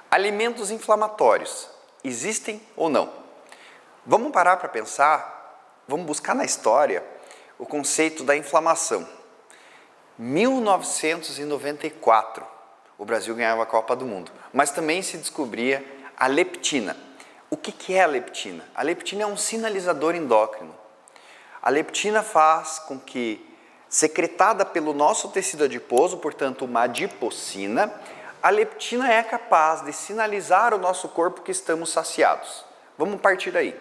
Alimentos inflamatórios, existem ou não? Vamos parar para pensar, vamos buscar na história o conceito da inflamação. 1994, o Brasil ganhava a Copa do Mundo, mas também se descobria a leptina. O que é a leptina? A leptina é um sinalizador endócrino. A leptina faz com que, secretada pelo nosso tecido adiposo, portanto uma adipocina, a leptina é capaz de sinalizar ao nosso corpo que estamos saciados. Vamos partir daí.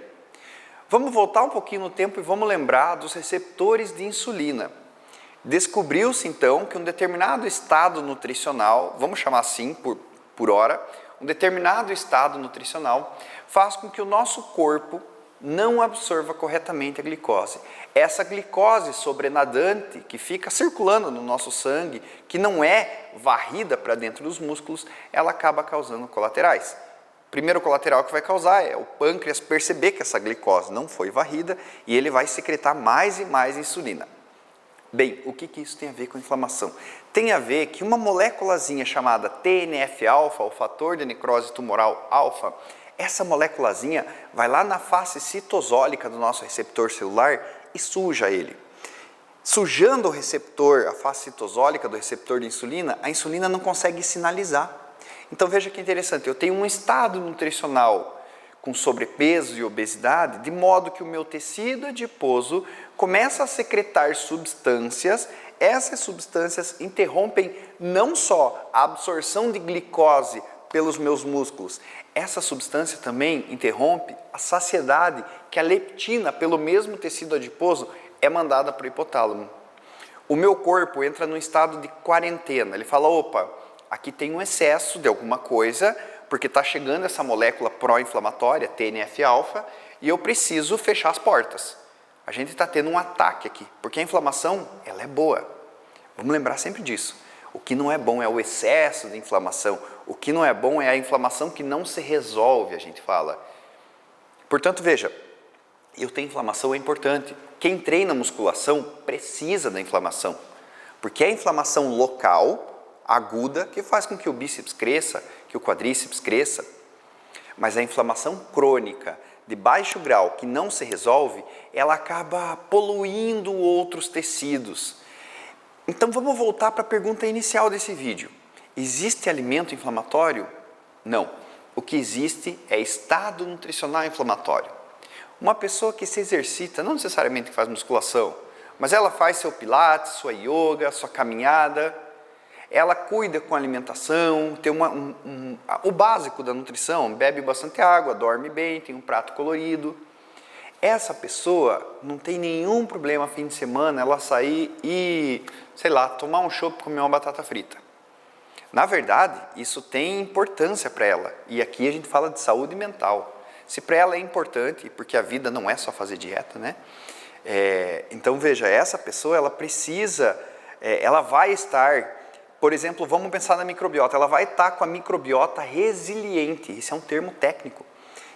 Vamos voltar um pouquinho no tempo e vamos lembrar dos receptores de insulina. Descobriu-se então que um determinado estado nutricional, vamos chamar assim por hora, um determinado estado nutricional faz com que o nosso corpo não absorva corretamente a glicose. Essa glicose sobrenadante que fica circulando no nosso sangue, que não é varrida para dentro dos músculos, ela acaba causando colaterais. O primeiro colateral que vai causar é o pâncreas perceber que essa glicose não foi varrida e ele vai secretar mais e mais insulina. Bem, o que isso tem a ver com inflamação? Tem a ver que uma moléculazinha chamada TNF-alfa, o fator de necrose tumoral alfa, essa moléculazinha vai lá na face citosólica do nosso receptor celular e suja ele. Sujando o receptor, a face citosólica do receptor de insulina, a insulina não consegue sinalizar. Então veja que interessante, eu tenho um estado nutricional com sobrepeso e obesidade, de modo que o meu tecido adiposo começa a secretar substâncias, essas substâncias interrompem não só a absorção de glicose pelos meus músculos, essa substância também interrompe a saciedade que a leptina, pelo mesmo tecido adiposo, é mandada para o hipotálamo. O meu corpo entra num estado de quarentena, ele fala, opa, aqui tem um excesso de alguma coisa, porque está chegando essa molécula pró-inflamatória, TNF-alfa, e eu preciso fechar as portas. A gente está tendo um ataque aqui, porque a inflamação, ela é boa. Vamos lembrar sempre disso. O que não é bom é o excesso de inflamação. O que não é bom é a inflamação que não se resolve, a gente fala. Portanto, veja, eu tenho inflamação é importante. Quem treina musculação precisa da inflamação, porque é a inflamação local, aguda, que faz com que o bíceps cresça, que o quadríceps cresça. Mas a inflamação crônica, de baixo grau, que não se resolve, ela acaba poluindo outros tecidos. Então vamos voltar para a pergunta inicial desse vídeo. Existe alimento inflamatório? Não. O que existe é estado nutricional inflamatório. Uma pessoa que se exercita, não necessariamente que faz musculação, mas ela faz seu pilates, sua yoga, sua caminhada, ela cuida com a alimentação, tem o básico da nutrição, bebe bastante água, dorme bem, tem um prato colorido. Essa pessoa não tem nenhum problema fim de semana ela sair e, sei lá, tomar um chopp e comer uma batata frita. Na verdade, isso tem importância para ela. E aqui a gente fala de saúde mental. Se para ela é importante, porque a vida não é só fazer dieta, né? Então veja, essa pessoa ela precisa, ela vai estar, por exemplo, vamos pensar na microbiota, ela vai estar com a microbiota resiliente, isso é um termo técnico.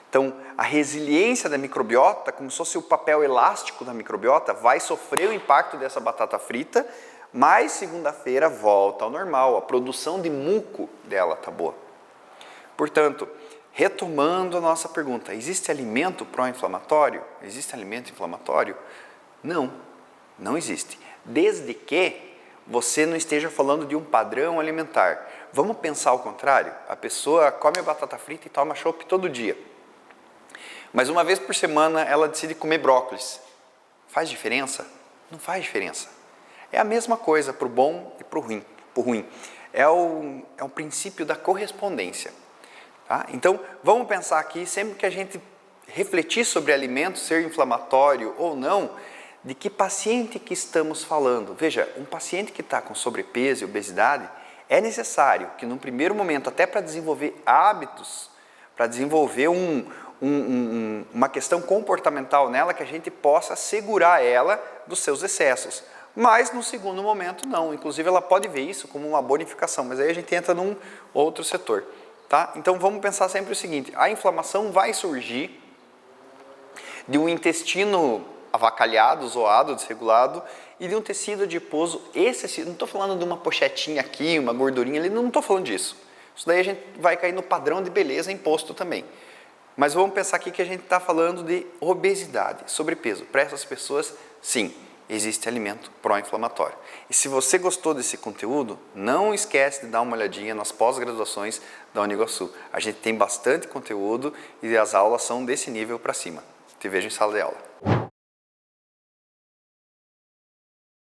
Então, a resiliência da microbiota, como se fosse o papel elástico da microbiota, vai sofrer o impacto dessa batata frita, mas segunda-feira volta ao normal, a produção de muco dela está boa. Portanto, retomando a nossa pergunta, existe alimento pró-inflamatório? Existe alimento inflamatório? Não, não existe. Desde que você não esteja falando de um padrão alimentar. Vamos pensar ao contrário, a pessoa come a batata frita e toma chopp todo dia. Mas uma vez por semana ela decide comer brócolis. Faz diferença? Não faz diferença. É a mesma coisa para o bom e para o ruim. É o princípio da correspondência. Tá? Então, vamos pensar aqui, sempre que a gente refletir sobre alimento ser inflamatório ou não, de que paciente que estamos falando. Veja, um paciente que está com sobrepeso e obesidade, é necessário que num primeiro momento, até para desenvolver hábitos, para desenvolver uma questão comportamental nela, que a gente possa segurar ela dos seus excessos. Mas no segundo momento não, inclusive ela pode ver isso como uma bonificação, mas aí a gente entra num outro setor. Tá? Então vamos pensar sempre o seguinte, a inflamação vai surgir de um intestino avacalhado, zoado, desregulado, e de um tecido adiposo excessivo. Não estou falando de uma pochetinha aqui, uma gordurinha ali, não estou falando disso. Isso daí a gente vai cair no padrão de beleza imposto também. Mas vamos pensar aqui que a gente está falando de obesidade, sobrepeso. Para essas pessoas, sim, existe alimento pró-inflamatório. E se você gostou desse conteúdo, não esquece de dar uma olhadinha nas pós-graduações da Uniguaçu. A gente tem bastante conteúdo e as aulas são desse nível para cima. Te vejo em sala de aula.